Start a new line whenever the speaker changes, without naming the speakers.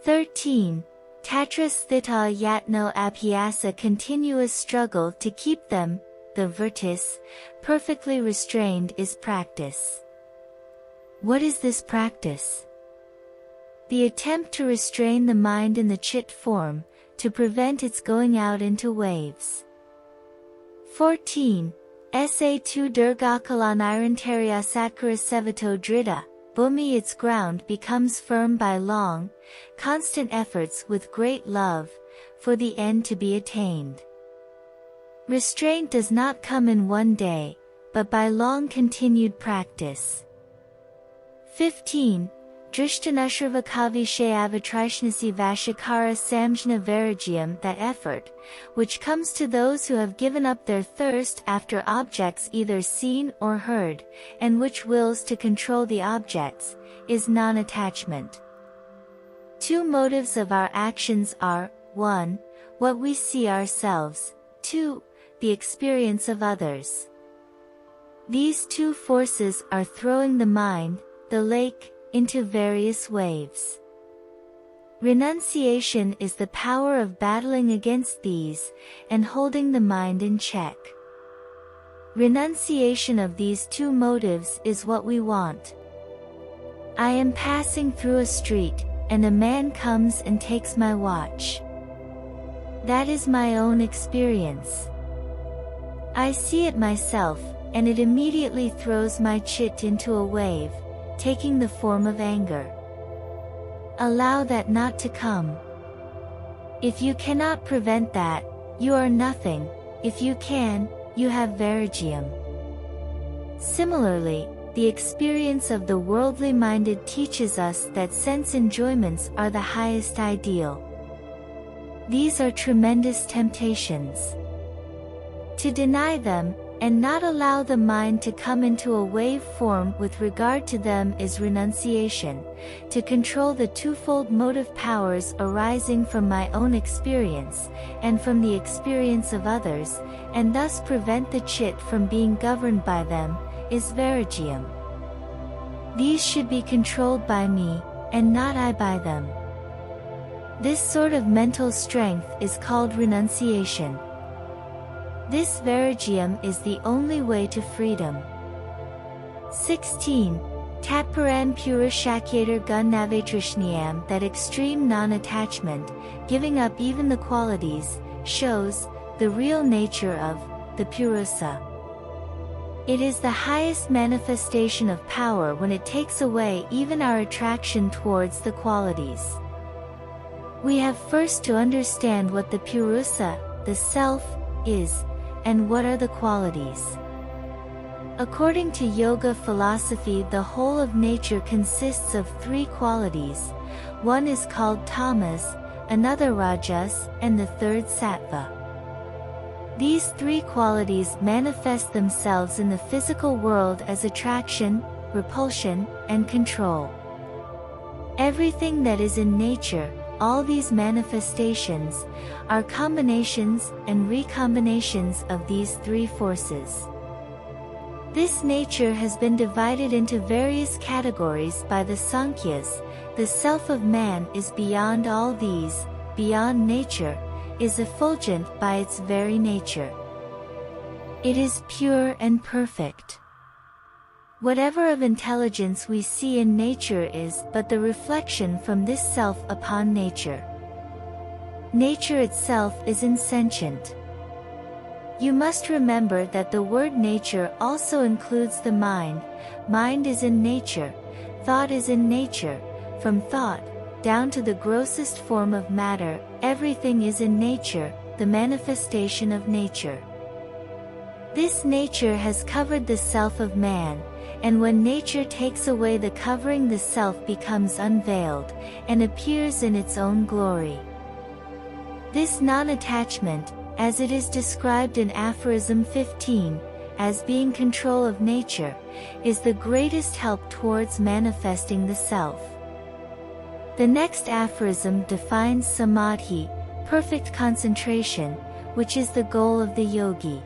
13. Tatra sthita yatno abhyasa, continuous struggle to keep them, the virtus, perfectly restrained, is practice. What is this practice? The attempt to restrain the mind in the chit form, to prevent its going out into waves. 14. Sa2 Durgakala Nirantarya Satkara Sevato Drita, Bhumi, its ground becomes firm by long, constant efforts with great love, for the end to be attained. Restraint does not come in one day, but by long continued practice. 15. Drishtanushrvakavishayavatrishnasi Vashakara Samjna Varagyam, that effort, which comes to those who have given up their thirst after objects either seen or heard, and which wills to control the objects, is non-attachment. Two motives of our actions are, 1. What we see ourselves, 2. The experience of others. These two forces are throwing the mind, the lake, into various waves. Renunciation is the power of battling against these, and holding the mind in check. Renunciation of these two motives is what we want. I am passing through a street, and a man comes and takes my watch. That is my own experience. I see it myself, and it immediately throws my chit into a wave, taking the form of anger. Allow that not to come. If you cannot prevent that, you are nothing. If you can, you have varagyam. Similarly, the experience of the worldly minded teaches us that sense enjoyments are the highest ideal. These are tremendous temptations. To deny them, and not allow the mind to come into a wave form with regard to them, is renunciation, to control the twofold motive powers arising from my own experience, and from the experience of others, and thus prevent the chit from being governed by them, is varagyam. These should be controlled by me, and not I by them. This sort of mental strength is called renunciation. This varagyam is the only way to freedom. 16. Tatparan Purashakyatar Gunnavatrishnyam, that extreme non-attachment, giving up even the qualities, shows the real nature of the Purusa. It is the highest manifestation of power when it takes away even our attraction towards the qualities. We have first to understand what the Purusa, the self, is, and what are the qualities. According to yoga philosophy, the whole of nature consists of three qualities. One is called tamas, another rajas, and the third sattva. These three qualities manifest themselves in the physical world as attraction, repulsion, and control. Everything that is in nature, all these manifestations, are combinations and recombinations of these three forces. This nature has been divided into various categories by the Sankhyas. The self of man is beyond all these, beyond nature, is effulgent by its very nature. It is pure and perfect. Whatever of intelligence we see in nature is but the reflection from this self upon nature. Nature itself is insentient. You must remember that the word nature also includes the mind. Mind is in nature, thought is in nature, from thought, down to the grossest form of matter, everything is in nature, the manifestation of nature. This nature has covered the self of man, and when nature takes away the covering, the self becomes unveiled, and appears in its own glory. This non-attachment, as it is described in aphorism 15, as being control of nature, is the greatest help towards manifesting the self. The next aphorism defines samadhi, perfect concentration, which is the goal of the yogi.